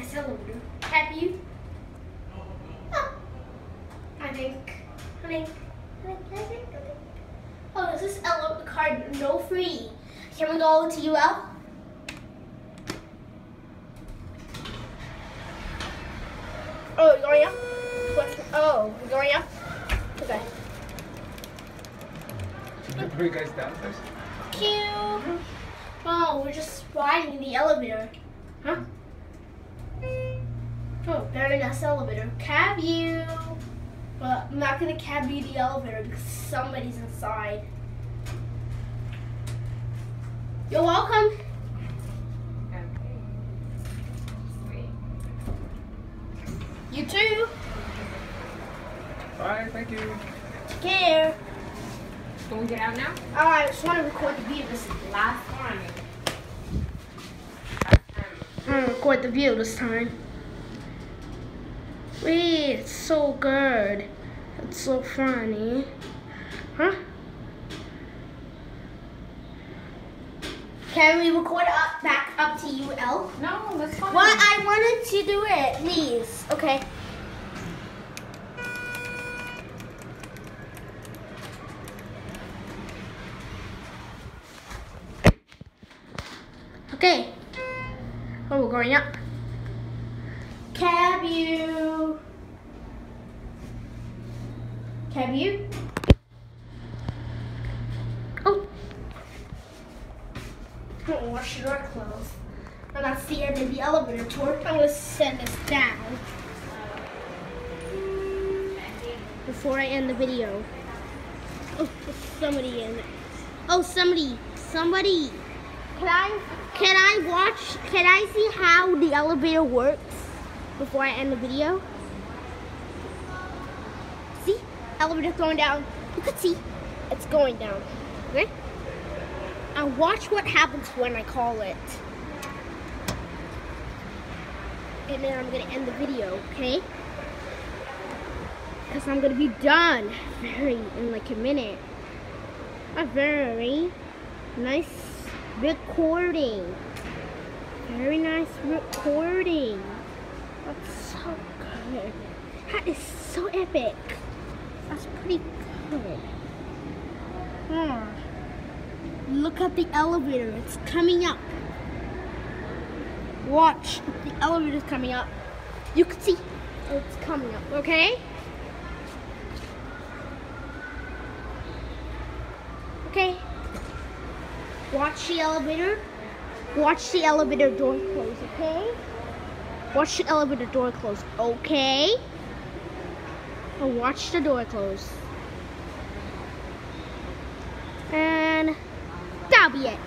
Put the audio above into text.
nice elevator. Have you? Oh, I think. Oh, is this elevator card no free? Can we go to UL? Oh, you're going up? Oh, you're going up? Okay. Were you guys downstairs? Cute. Oh, we're just riding the elevator. Huh? Oh, very nice elevator. Cab you. Well, I'm not gonna cab you the elevator because somebody's inside. You're welcome. You too. Bye, thank you. Take care. Can we get out now? Oh, I just want to record the view. This is the last time. I'm gonna record the view this time. Wait, it's so good. It's so funny. Huh? Can we record back up to UL? No, that's fine. Well, I wanted to do it, please. Okay. Okay. Oh, we're going up. Cab you. Cab you. Oh. Don't wash your clothes. And that's the end of the elevator tour. I'm gonna send this down before I end the video. Oh, there's somebody in there. Oh, somebody. Can I see how the elevator works before I end the video? See? Elevator's going down. You can see it's going down. Okay? And watch what happens when I call it. And then I'm gonna end the video, okay? Because I'm gonna be done in like a minute. A very nice recording. Very nice recording. That's so good. That is so epic. That's pretty good. Look at the elevator. It's coming up. Watch. The elevator's coming up. You can see it's coming up, okay? Okay. Watch the elevator. Watch the elevator door close, okay? Watch the elevator door close, okay? Oh, watch the door close. And that'll be it.